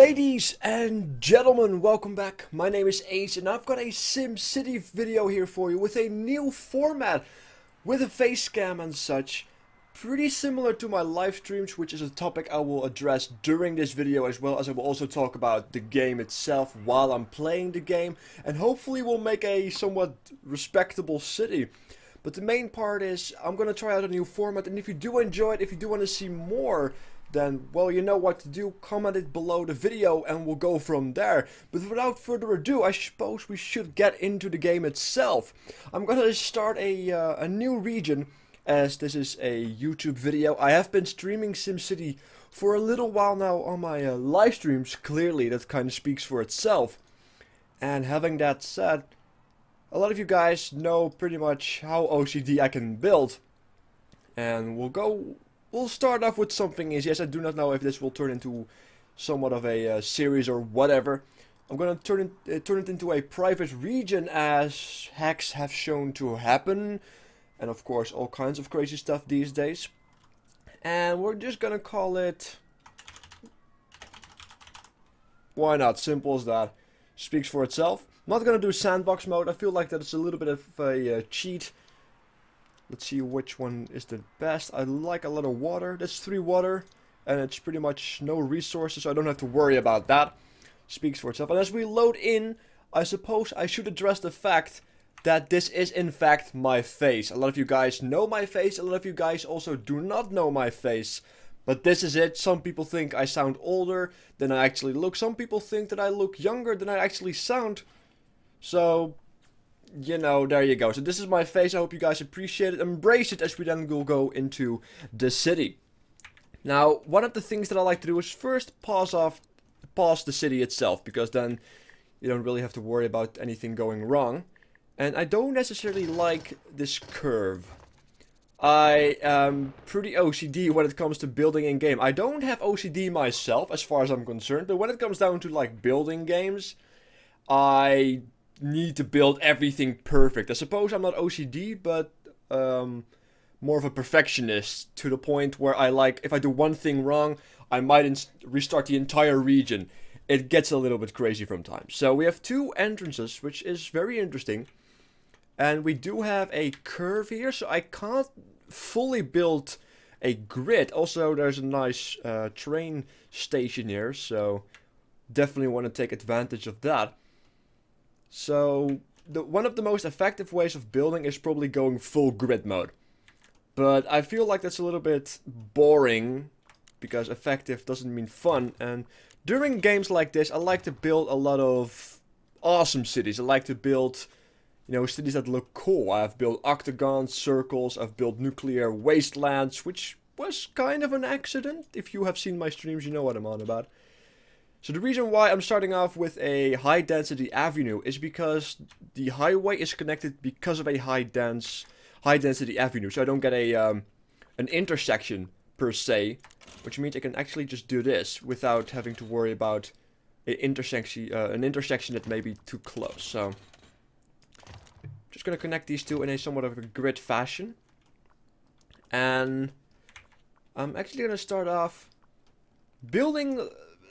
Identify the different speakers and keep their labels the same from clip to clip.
Speaker 1: Ladies and gentlemen, welcome back. My name is Ace and I've got a SimCity video here for you with a new format with a face cam and such. Pretty similar to my live streams, which is a topic I will address during this video, as well as I will also talk about the game itself while I'm playing the game, and hopefully we'll make a somewhat respectable city. But the main part is I'm gonna try out a new format, and if you do enjoy it, if you do want to see more, then, well, you know what to do. Comment it below the video and we'll go from there. But without further ado, I suppose we should get into the game itself. I'm gonna start a new region, as this is a YouTube video. I have been streaming SimCity for a little while now on my live streams. Clearly, that kind of speaks for itself. And having that said, a lot of you guys know pretty much how OCD I can build. And we'll start off with something easy, as I do not know if this will turn into somewhat of a series or whatever. I'm gonna turn it into a private region, as hacks have shown to happen. And of course all kinds of crazy stuff these days. And we're just gonna call it... why not? Simple as that. Speaks for itself. I'm not gonna do sandbox mode. I feel like that is a little bit of a cheat. Let's see which one is the best. I like a lot of water. That's 3 water. And it's pretty much no resources, so I don't have to worry about that. Speaks for itself. And as we load in, I suppose I should address the fact that this is in fact my face. A lot of you guys know my face. A lot of you guys also do not know my face. But this is it. Some people think I sound older than I actually look. Some people think that I look younger than I actually sound. So... you know, there you go. So this is my face. I hope you guys appreciate it. Embrace it, as we then will go into the city. Now, one of the things that I like to do is first pause the city itself, because then you don't really have to worry about anything going wrong. And I don't necessarily like this curve. I am pretty OCD when it comes to building in game. I don't have OCD myself, as far as I'm concerned, but when it comes down to like building games, I need to build everything perfect. I suppose I'm not OCD, but more of a perfectionist, to the point where I like, if I do one thing wrong, I might restart the entire region. It gets a little bit crazy from times. So we have 2 entrances, which is very interesting. And we do have a curve here, so I can't fully build a grid. Also, there's a nice train station here, so definitely want to take advantage of that. So, one of the most effective ways of building is probably going full grid mode. But I feel like that's a little bit boring, because effective doesn't mean fun. And during games like this, I like to build a lot of awesome cities. I like to build, you know, cities that look cool. I've built octagons, circles, I've built nuclear wastelands, which was kind of an accident. If you have seen my streams, you know what I'm on about. So the reason why I'm starting off with a high density avenue is because the highway is connected because of a high density avenue. So I don't get a an intersection per se, which means I can actually just do this without having to worry about an intersection that may be too close. So just gonna connect these two in a somewhat of a grid fashion, and I'm actually gonna start off building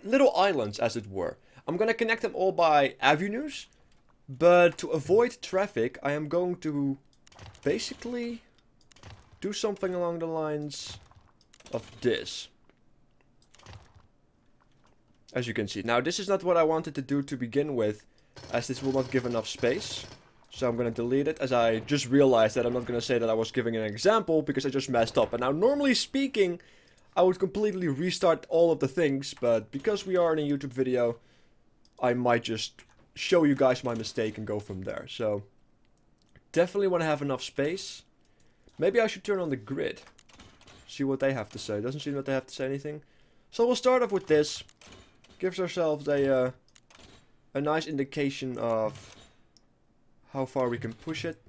Speaker 1: little islands, as it were. I'm gonna connect them all by avenues, but to avoid traffic, I am going to basically do something along the lines of this. As you can see. Now, this is not what I wanted to do to begin with, as this will not give enough space. So I'm gonna delete it, as I just realized that I'm not gonna say that I was giving an example, because I just messed up. And now, normally speaking, I would completely restart all of the things, but because we are in a YouTube video, I might just show you guys my mistake and go from there. So, definitely want to have enough space. Maybe I should turn on the grid. See what they have to say. Doesn't seem that they have to say anything. So we'll start off with this. Gives ourselves a nice indication of how far we can push it.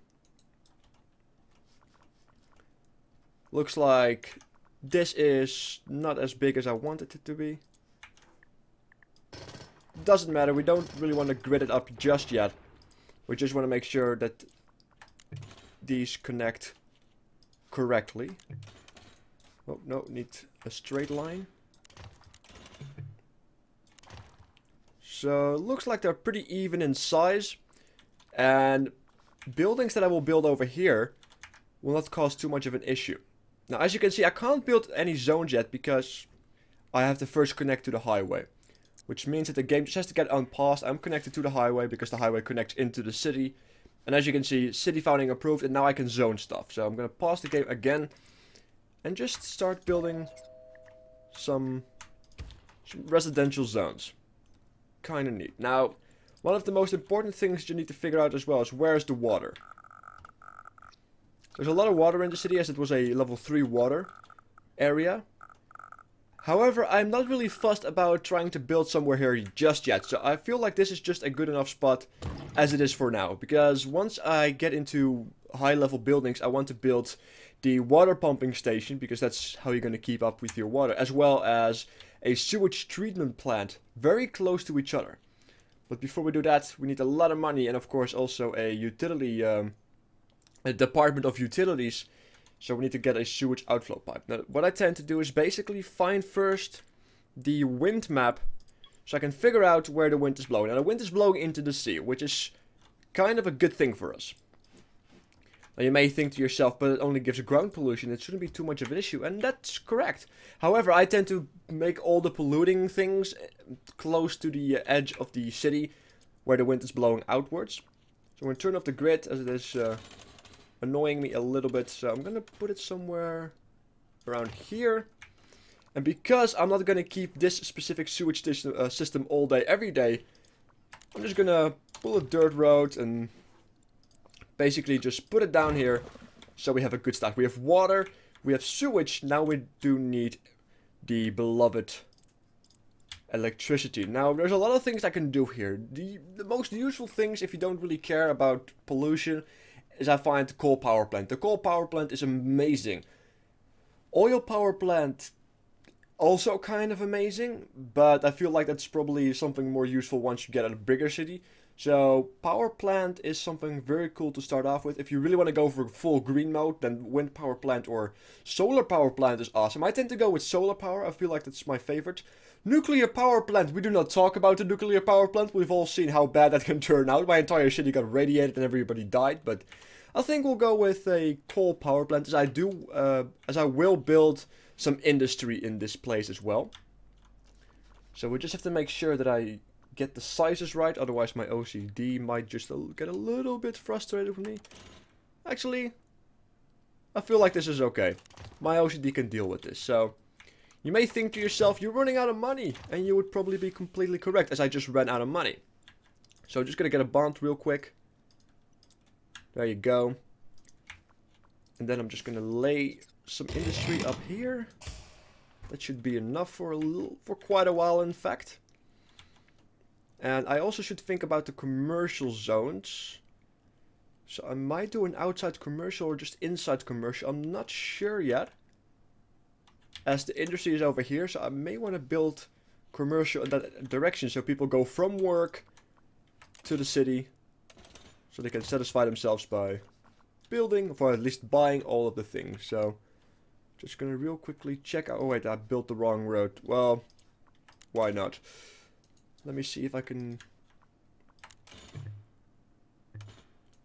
Speaker 1: Looks like this is not as big as I wanted it to be. Doesn't matter, we don't really want to grid it up just yet. We just want to make sure that these connect correctly. Oh, no, need a straight line. So looks like they're pretty even in size. And buildings that I will build over here will not cause too much of an issue. Now, as you can see, I can't build any zones yet because I have to first connect to the highway. Which means that the game just has to get unpaused. I'm connected to the highway because the highway connects into the city. And as you can see, city founding approved, and now I can zone stuff. So I'm going to pause the game again and just start building some residential zones. Kind of neat. Now, one of the most important things you need to figure out as well is where's the water. There's a lot of water in the city as it was a level 3 water area. However, I'm not really fussed about trying to build somewhere here just yet. So I feel like this is just a good enough spot as it is for now. Because once I get into high level buildings, I want to build the water pumping station. Because that's how you're going to keep up with your water. As well as a sewage treatment plant very close to each other. But before we do that, we need a lot of money. And of course also a utility, a department of utilities. So we need to get a sewage outflow pipe. Now, what I tend to do is basically find first the wind map. So I can figure out where the wind is blowing. Now the wind is blowing into the sea, which is kind of a good thing for us. Now you may think to yourself, but it only gives ground pollution. It shouldn't be too much of an issue. And that's correct. However, I tend to make all the polluting things close to the edge of the city where the wind is blowing outwards. So I'm going to turn off the grid as it is annoying me a little bit. So I'm going to put it somewhere around here. And because I'm not going to keep this specific sewage system all day, every day, I'm just going to pull a dirt road and basically just put it down here so we have a good start. We have water, we have sewage, now we do need the beloved electricity. Now there's a lot of things I can do here. The most useful things, if you don't really care about pollution, is I find the coal power plant. The coal power plant is amazing. Oil power plant also kind of amazing, but I feel like that's probably something more useful once you get at a bigger city. So power plant is something very cool to start off with. If you really want to go for full green mode, then wind power plant or solar power plant is awesome. I tend to go with solar power. I feel like that's my favorite. Nuclear power plant. We do not talk about the nuclear power plant. We've all seen how bad that can turn out. My entire city got radiated and everybody died. But I think we'll go with a coal power plant as I will build some industry in this place as well. So we just have to make sure that I get the sizes right, otherwise my OCD might just get a little bit frustrated with me. Actually, I feel like this is okay. My OCD can deal with this. So you may think to yourself, you're running out of money, and you would probably be completely correct, as I just ran out of money. So I'm just gonna get a bond real quick. There you go. And then I'm just gonna lay some industry up here. That should be enough for quite a while, in fact. And I also should think about the commercial zones. So I might do an outside commercial or just inside commercial. I'm not sure yet. As the industry is over here, so I may want to build commercial in that direction. So people go from work to the city. So they can satisfy themselves by building, or at least buying all of the things. So just gonna real quickly check out. Oh wait, I built the wrong road. Well, why not? Let me see if I can...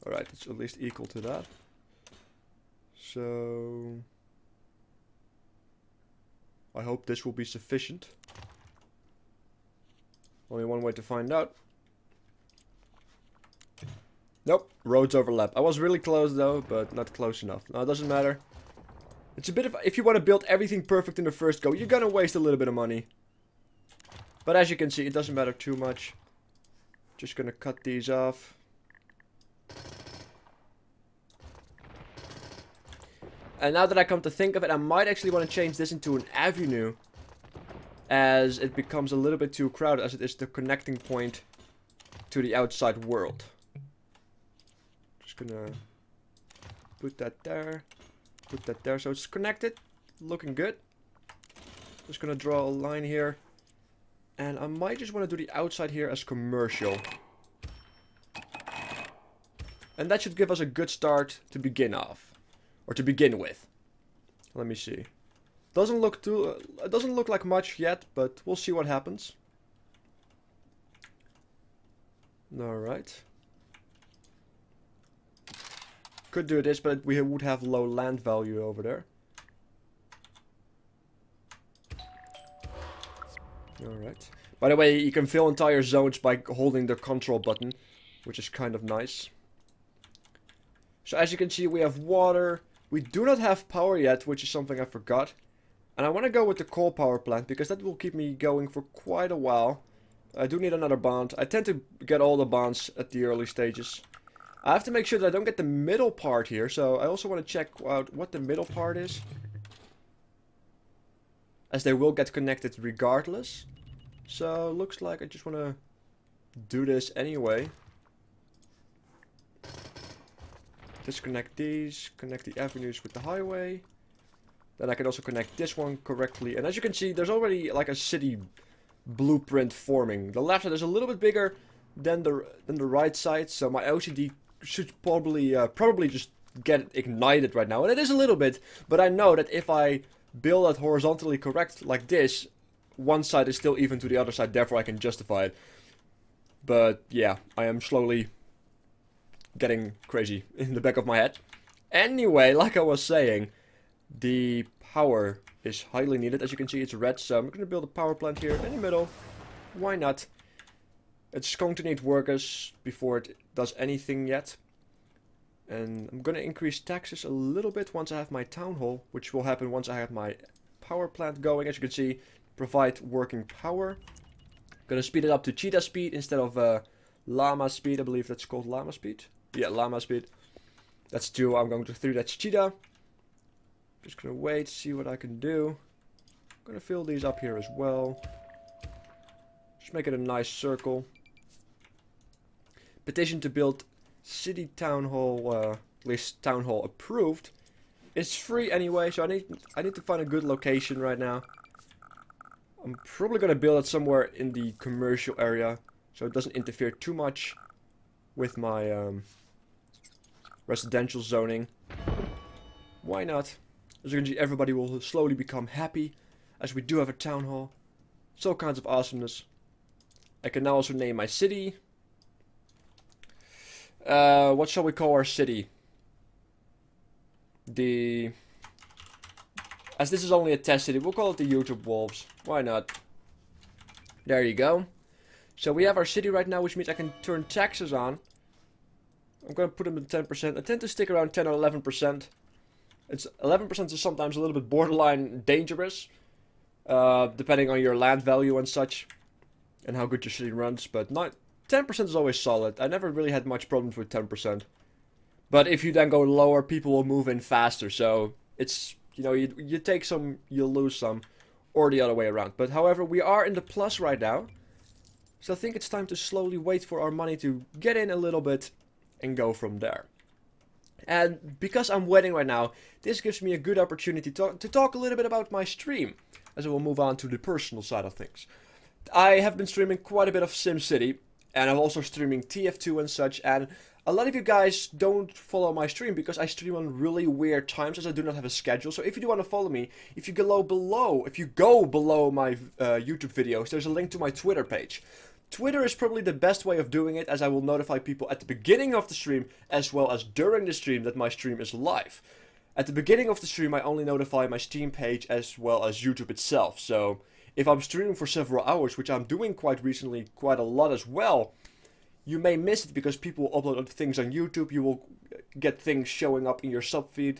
Speaker 1: Alright, it's at least equal to that. So... I hope this will be sufficient. Only one way to find out. Nope, roads overlap. I was really close though, but not close enough. No, it doesn't matter. It's a bit of... If you want to build everything perfect in the first go, you're gonna waste a little bit of money. But as you can see, it doesn't matter too much. Just gonna cut these off. And now that I come to think of it, I might actually want to change this into an avenue, as it becomes a little bit too crowded, as it is the connecting point to the outside world. Just gonna put that there, so it's connected, looking good. Just gonna draw a line here. And I might just want to do the outside here as commercial. And that should give us a good start to begin off. Or to begin with. Let me see. Doesn't look like much yet, but we'll see what happens. Alright. Could do this, but we would have low land value over there. Alright. By the way, you can fill entire zones by holding the control button, which is kind of nice. So as you can see, we have water. We do not have power yet, which is something I forgot. And I want to go with the coal power plant, because that will keep me going for quite a while. I do need another bond. I tend to get all the bonds at the early stages. I have to make sure that I don't get the middle part here, so I also want to check out what the middle part is. As they will get connected regardless. So, looks like I just want to do this anyway. Disconnect these, connect the avenues with the highway. Then I can also connect this one correctly. And as you can see, there's already like a city blueprint forming. The left side is a little bit bigger than the right side, so my OCD should probably just get ignited right now. And it is a little bit, but I know that if I build it horizontally correct like this, one side is still even to the other side, therefore I can justify it. But yeah, I am slowly getting crazy in the back of my head. Anyway, like I was saying, the power is highly needed. As you can see, it's red, so I'm going to build a power plant here in the middle. Why not? It's going to need workers before it does anything yet. And I'm going to increase taxes a little bit once I have my town hall, which will happen once I have my power plant going. As you can see, provide working power. Going to speed it up to cheetah speed instead of llama speed. I believe that's called llama speed. Yeah, llama speed. That's 2. I'm going to 3. That's cheetah. Just going to wait, see what I can do. I'm going to fill these up here as well. Just make it a nice circle. Petition to build city town hall, at least town hall approved. It's free anyway, so I need to find a good location right now. I'm probably gonna build it somewhere in the commercial area, so it doesn't interfere too much with my residential zoning. Why not? As you can see, everybody will slowly become happy, as we do have a town hall. It's all kinds of awesomeness. I can now also name my city. What shall we call our city? As this is only a test city, we'll call it the YouTube Wolves. Why not? There you go. So we have our city right now, which means I can turn taxes on. I'm going to put them at 10%. I tend to stick around 10 or 11%. It's 11% is sometimes a little bit borderline dangerous, depending on your land value and such, and how good your city runs. But 10% is always solid. I never really had much problems with 10%. But if you then go lower, people will move in faster. So it's, you know, you take some, you'll lose some, or the other way around. But however, we are in the plus right now. So I think it's time to slowly wait for our money to get in a little bit and go from there. And because I'm waiting right now, this gives me a good opportunity to talk a little bit about my stream, as I will move on to the personal side of things. I have been streaming quite a bit of SimCity, and I'm also streaming TF2 and such, and a lot of you guys don't follow my stream because I stream on really weird times, as I do not have a schedule. So if you do want to follow me, if you go below my YouTube videos, there's a link to my Twitter page. Twitter is probably the best way of doing it, as I will notify people at the beginning of the stream as well as during the stream that my stream is live. At the beginning of the stream, I only notify my Steam page as well as YouTube itself. So if I'm streaming for several hours, which I'm doing quite recently, quite a lot as well, you may miss it because people upload things on YouTube. You will get things showing up in your subfeed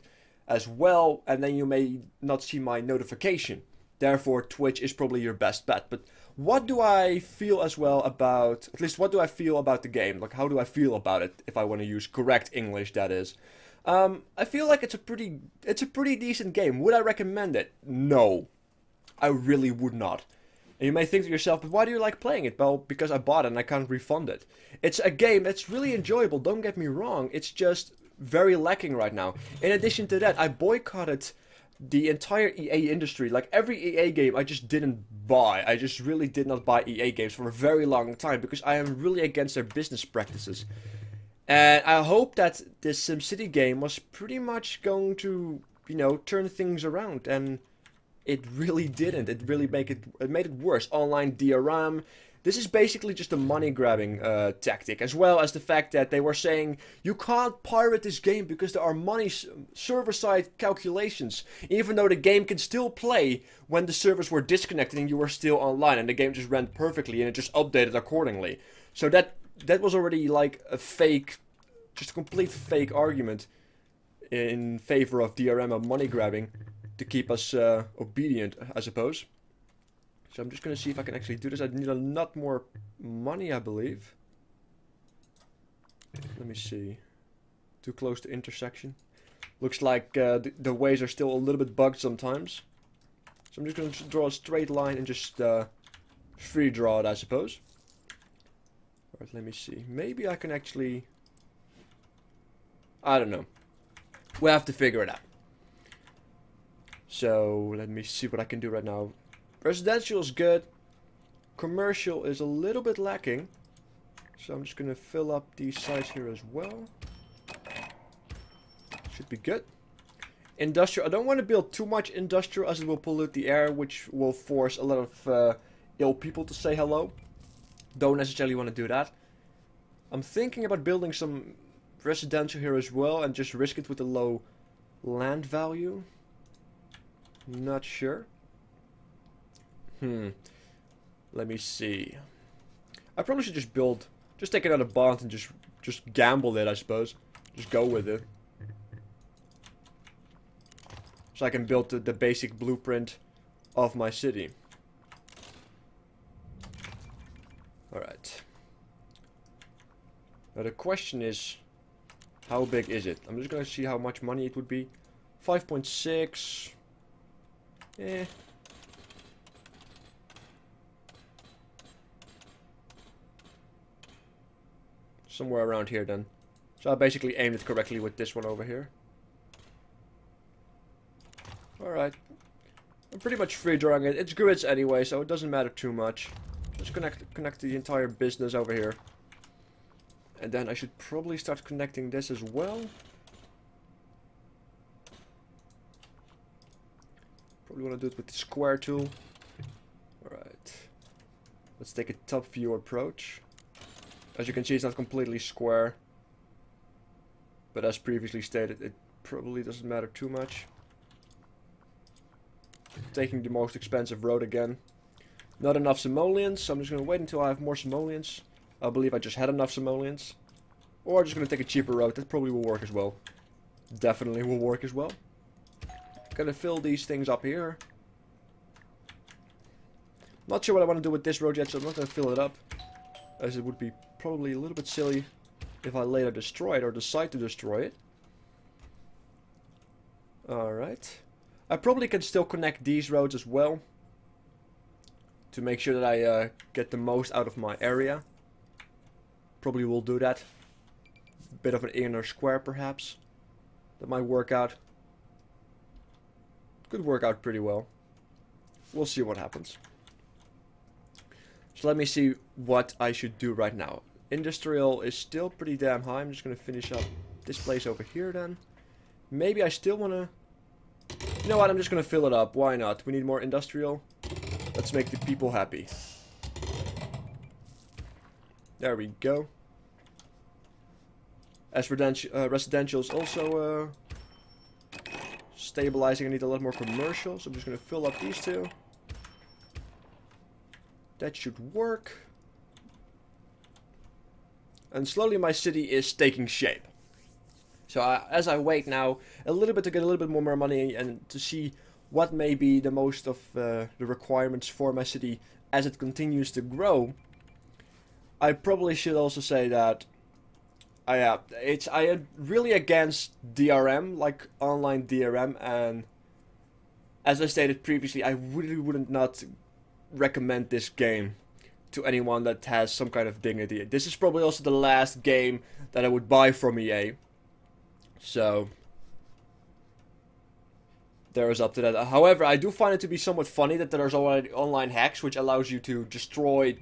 Speaker 1: as well, and then you may not see my notification. Therefore, Twitch is probably your best bet. But what do I feel as well about, at least what do I feel about the game? Like, how do I feel about it, if I want to use correct English, that is. I feel like it's a pretty decent game. Would I recommend it? No. I really would not. And you may think to yourself, but why do you like playing it? Well, because I bought it and I can't refund it. It's a game that's really enjoyable, don't get me wrong. It's just very lacking right now. In addition to that, I boycotted the entire EA industry. Like every EA game I just didn't buy. I just really did not buy EA games for a very long time because I am really against their business practices. And I hope that this SimCity game was pretty much going to, you know, turn things around, and it really didn't. It really made it worse. Online DRM, This is basically just a money grabbing tactic, as well as the fact that they were saying you can't pirate this game because there are money server side calculations, even though the game can still play when the servers were disconnected and you were still online, and the game just ran perfectly and it just updated accordingly. So that was already like a fake, just a complete fake argument in favor of DRM and money grabbing to keep us obedient, I suppose. So I'm just going to see if I can actually do this. I need a lot more money, I believe. Let me see. Too close to intersection. Looks like the ways are still a little bit bugged sometimes. So I'm just going to draw a straight line and just free draw it, I suppose. Alright, let me see. Maybe I can actually... I don't know. We'll have to figure it out. So, let me see what I can do right now. Residential is good. Commercial is a little bit lacking. So I'm just going to fill up these sides here as well. Should be good. Industrial. I don't want to build too much industrial as it will pollute the air, which will force a lot of ill people to say hello. Don't necessarily want to do that. I'm thinking about building some residential here as well and just risk it with a low land value. Not sure. Let me see. I probably should just take another bond and just gamble it, I suppose. Just go with it. So I can build the basic blueprint of my city. Alright. Now the question is, how big is it? I'm just gonna see how much money it would be. 5.6. Eh. Somewhere around here then. So I basically aimed it correctly with this one over here. Alright. I'm pretty much free drawing it. It's grids anyway, so it doesn't matter too much. Just connect the entire business over here. And then I should probably start connecting this as well. Probably want to do it with the square tool. Alright. Let's take a top view approach. As you can see, it's not completely square. But as previously stated, it probably doesn't matter too much. Taking the most expensive road again. Not enough simoleons, so I'm just going to wait until I have more simoleons. I believe I just had enough simoleons. Or I'm just going to take a cheaper road. That probably will work as well. Definitely will work as well. Gonna fill these things up here. Not sure what I want to do with this road yet, so I'm not going to fill it up. As it would be probably a little bit silly if I later destroy it or decide to destroy it. Alright. I probably can still connect these roads as well. To make sure that I get the most out of my area. Probably will do that. Bit of an inner square perhaps. That might work out. Could work out pretty well. We'll see what happens. So let me see what I should do right now. Industrial is still pretty damn high. I'm just going to finish up this place over here then. Maybe I still want to... You know what, I'm just going to fill it up. Why not? We need more industrial. Let's make the people happy. There we go. As residential is also stabilizing, I need a lot more commercial. So I'm just going to fill up these two. That should work. And slowly my city is taking shape. So as I wait now a little bit to get a little bit more money and to see what may be the most of the requirements for my city as it continues to grow, I probably should also say that I am really against DRM, like online DRM, and as I stated previously, I really would not recommend this game to anyone that has some kind of dignity. This is probably also the last game that I would buy from EA. So there is up to that. However, I do find it to be somewhat funny that there's already online hacks which allows you to destroy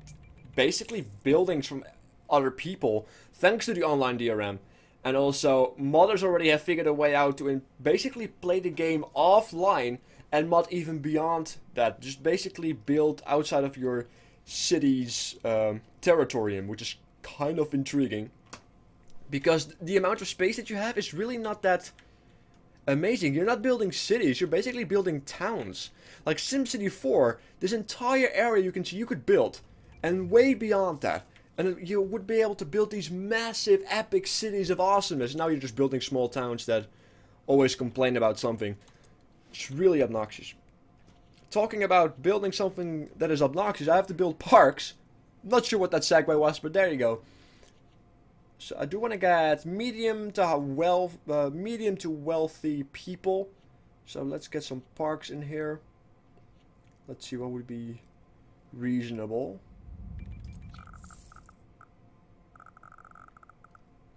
Speaker 1: basically buildings from other people thanks to the online DRM. And also modders already have figured a way out to basically play the game offline and mod even beyond that. Just basically build outside of your city's territorium, which is kind of intriguing. Because the amount of space that you have is really not that amazing. You're not building cities, you're basically building towns. Like SimCity 4, this entire area you can see you could build. And way beyond that. And you would be able to build these massive, epic cities of awesomeness. Now you're just building small towns that always complain about something. It's really obnoxious. Talking about building something that is obnoxious, I have to build parks. Not sure what that segue was, but there you go. So I do want to get medium to wealthy people. So let's get some parks in here. Let's see what would be reasonable.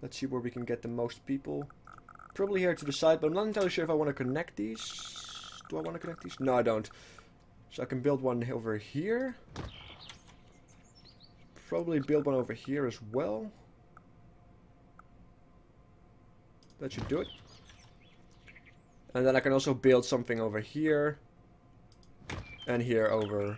Speaker 1: Let's see where we can get the most people. Probably here to the side, but I'm not entirely sure if I want to connect these. Do I want to connect these? No, I don't. So I can build one over here. Probably build one over here as well. That should do it. And then I can also build something over here. And here over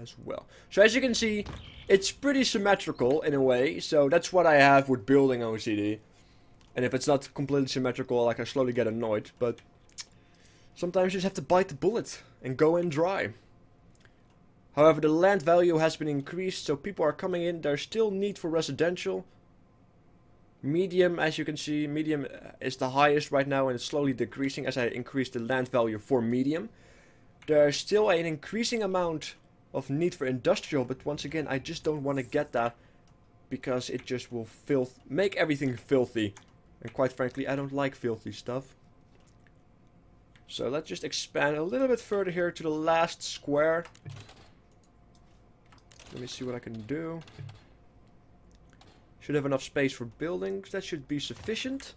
Speaker 1: as well. So as you can see, it's pretty symmetrical in a way. So that's what I have with building OCD. And if it's not completely symmetrical, like I slowly get annoyed. But sometimes you just have to bite the bullet and go in dry. However, the land value has been increased, so people are coming in. There's still need for residential. Medium, as you can see, medium is the highest right now, and it's slowly decreasing as I increase the land value for medium. There's still an increasing amount of need for industrial, but once again, I just don't want to get that because it just will make everything filthy. And quite frankly, I don't like filthy stuff. So let's just expand a little bit further here to the last square. Let me see what I can do. Should have enough space for buildings. That should be sufficient.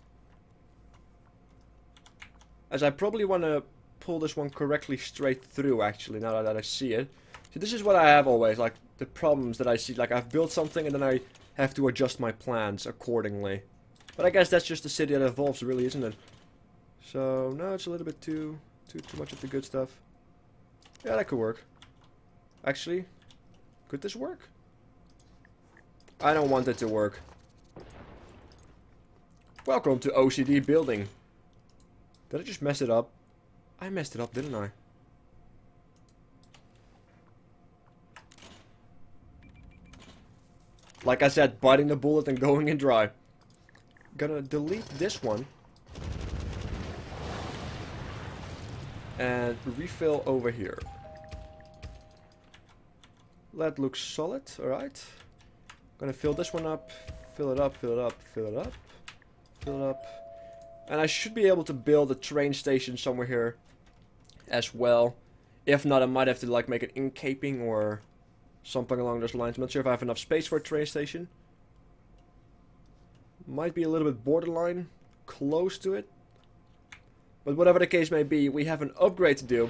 Speaker 1: As I probably want to pull this one correctly straight through, actually, now that I see it. So this is what I have always, like, the problems that I see. Like, I've built something and then I have to adjust my plans accordingly. But I guess that's just the city that evolves, really, isn't it? So, no, it's a little bit too much of the good stuff. Yeah, that could work. Actually, could this work? I don't want it to work. Welcome to OCD building. Did I just mess it up? I messed it up, didn't I? Like I said, biting the bullet and going in dry. Gonna delete this one. And refill over here. That looks solid, alright. Gonna fill this one up, fill it up, fill it up, fill it up, fill it up. And I should be able to build a train station somewhere here as well. If not, I might have to like make it incaping or something along those lines. I'm not sure if I have enough space for a train station. Might be a little bit borderline, close to it. But whatever the case may be, we have an upgrade to do.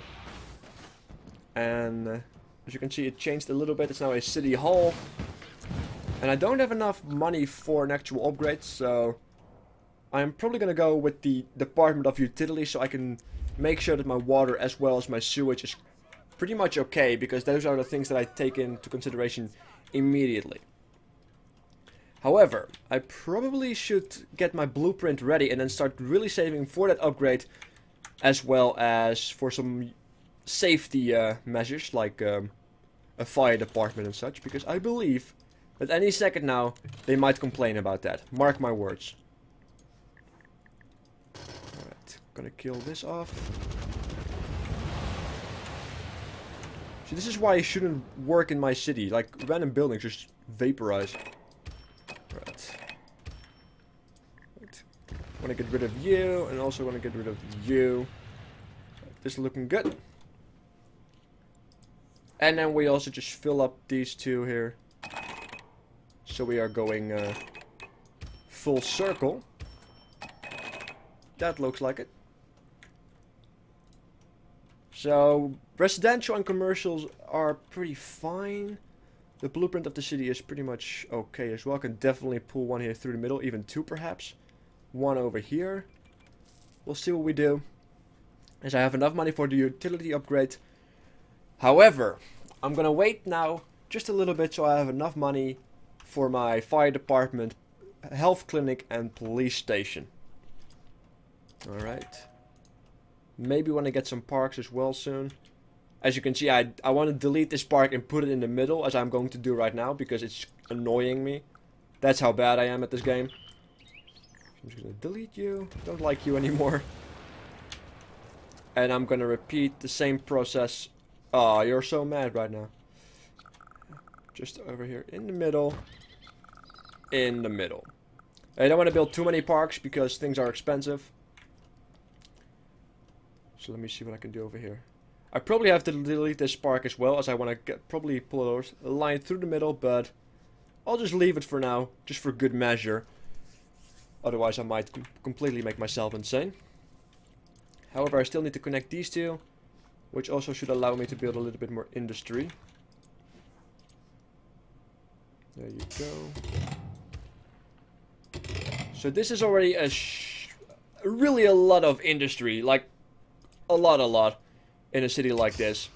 Speaker 1: And as you can see, it changed a little bit. It's now a city hall. And I don't have enough money for an actual upgrade, so I'm probably going to go with the Department of Utilities so I can make sure that my water as well as my sewage is pretty much okay, because those are the things that I take into consideration immediately. However, I probably should get my blueprint ready and then start really saving for that upgrade, as well as for some safety measures like a fire department and such, because I believe that any second now they might complain about that. Mark my words. Alright, gonna kill this off. See, this is why it shouldn't work in my city. Like, random buildings just vaporize. Right. Want to get rid of you, and also want to get rid of you. This is looking good. And then we also just fill up these two here. So we are going full circle. That looks like it. So residential and commercials are pretty fine. The blueprint of the city is pretty much okay as well. I can definitely pull one here through the middle, even two perhaps. One over here. We'll see what we do. As I have enough money for the utility upgrade. However, I'm gonna wait now just a little bit so I have enough money for my fire department, health clinic and police station. Alright. Maybe want to get some parks as well soon. As you can see, I want to delete this park and put it in the middle, as I'm going to do right now, because it's annoying me. That's how bad I am at this game. I'm just going to delete you. Don't like you anymore. And I'm going to repeat the same process. Oh, you're so mad right now. Just over here in the middle. In the middle. I don't want to build too many parks because things are expensive. So let me see what I can do over here. I probably have to delete this park as well, as I want to probably pull a line through the middle, but I'll just leave it for now, just for good measure. Otherwise I might completely make myself insane. However, I still need to connect these two, which also should allow me to build a little bit more industry. There you go. So this is already really a lot of industry, like a lot in a city like this.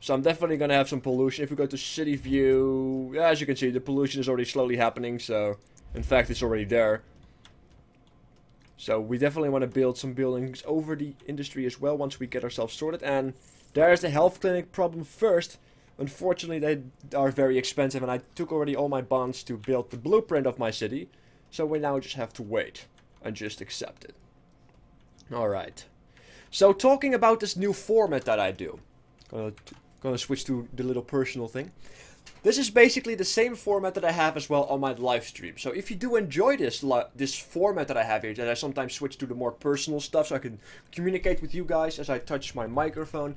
Speaker 1: So I'm definitely gonna have some pollution. If we go to city view, as you can see, the pollution is already slowly happening. So in fact, it's already there. So we definitely want to build some buildings over the industry as well once we get ourselves sorted. And there's the health clinic problem first. Unfortunately, they are very expensive, and I took already all my bonds to build the blueprint of my city. So we now just have to wait and just accept it. Alright. So talking about this new format that I do. Gonna switch to the little personal thing. This is basically the same format that I have as well on my live stream. So if you do enjoy this format that I have here, that I sometimes switch to the more personal stuff so I can communicate with you guys as I touch my microphone.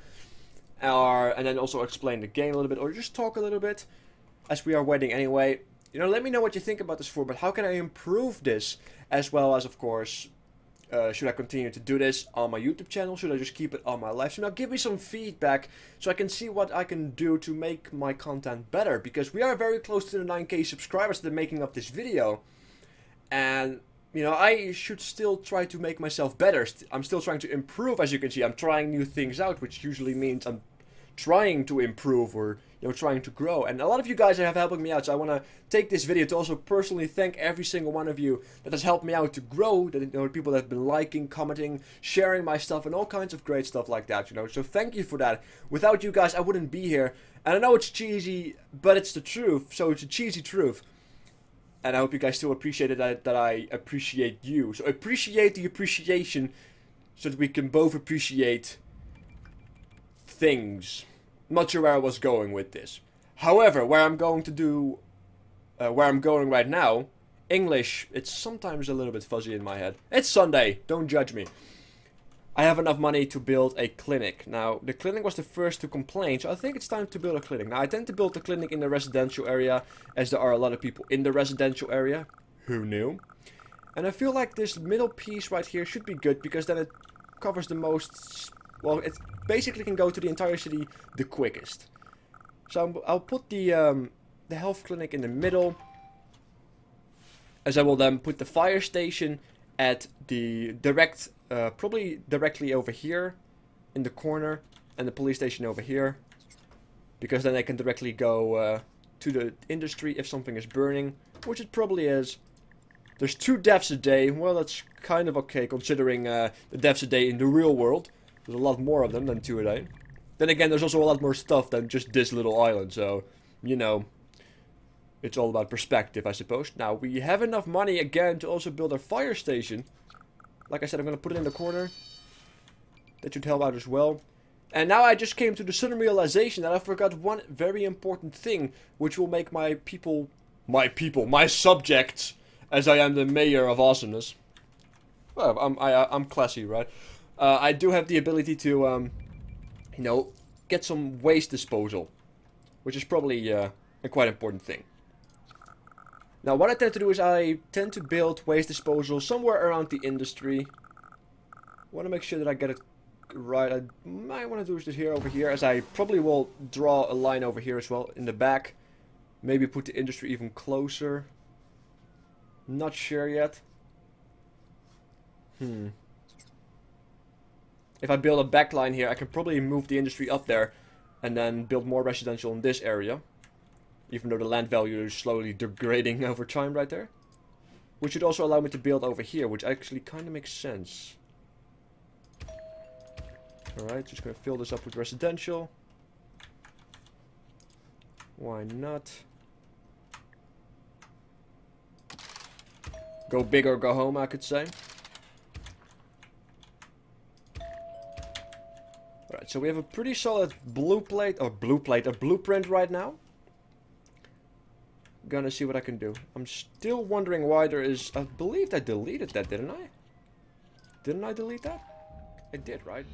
Speaker 1: And then also explain the game a little bit, or just talk a little bit as we are waiting anyway. You know, let me know what you think about this format. How can I improve this? As well as, of course, should I continue to do this on my YouTube channel? Should I just keep it on my live stream? Now give me some feedback so I can see what I can do to make my content better. Because we are very close to the 9K subscribers at the making of this video. And, you know, I should still try to make myself better. I'm still trying to improve, as you can see. I'm trying new things out, which usually means I'm trying to improve or, you know, trying to grow. And a lot of you guys have helping me out, so I want to take this video to also personally thank every single one of you that has helped me out to grow. That, you know, people that have been liking, commenting, sharing my stuff, and all kinds of great stuff like that, you know. So thank you for that. Without you guys, I wouldn't be here. And I know it's cheesy, but it's the truth. So it's a cheesy truth. And I hope you guys still appreciate it, that I appreciate you. So appreciate the appreciation so that we can both appreciate things. I'm not sure where I was going with this. However, where I'm going right now, English, it's sometimes a little bit fuzzy in my head. It's Sunday, don't judge me. I have enough money to build a clinic. Now, the clinic was the first to complain, so I think it's time to build a clinic. Now, I tend to build the clinic in the residential area, as there are a lot of people in the residential area. Who knew? And I feel like this middle piece right here should be good, because then it covers the most... Well, it basically can go to the entire city the quickest. So I'll put the health clinic in the middle, as I will then put the fire station at the probably directly over here in the corner, and the police station over here, because then I can directly go to the industry if something is burning, which it probably is. There's 2 deaths a day. Well, that's kind of okay considering the deaths a day in the real world. There's a lot more of them than 2 a day. Then again, there's also a lot more stuff than just this little island, so, you know, it's all about perspective, I suppose. Now, we have enough money again to also build a fire station. Like I said, I'm going to put it in the corner. That should help out as well. And now I just came to the sudden realization that I forgot one very important thing, which will make my subjects, as I am the mayor of awesomeness. Well, I'm classy, right? I do have the ability to, you know, get some waste disposal, which is probably a quite important thing. Now, what I tend to do is I tend to build waste disposal somewhere around the industry. I want to make sure that I get it right. I might want to do this here over here, as I probably will draw a line over here as well in the back. Maybe put the industry even closer. Not sure yet. If I build a backline here, I can probably move the industry up there and then build more residential in this area. Even though the land value is slowly degrading over time right there. Which should also allow me to build over here, which actually kind of makes sense. Alright, just gonna fill this up with residential. Why not? Go big or go home, I could say. Alright, so we have a pretty solid a blueprint right now. Gonna see what I can do. I'm still wondering why there is... I believe I deleted that, didn't I? Didn't I delete that? I did, right?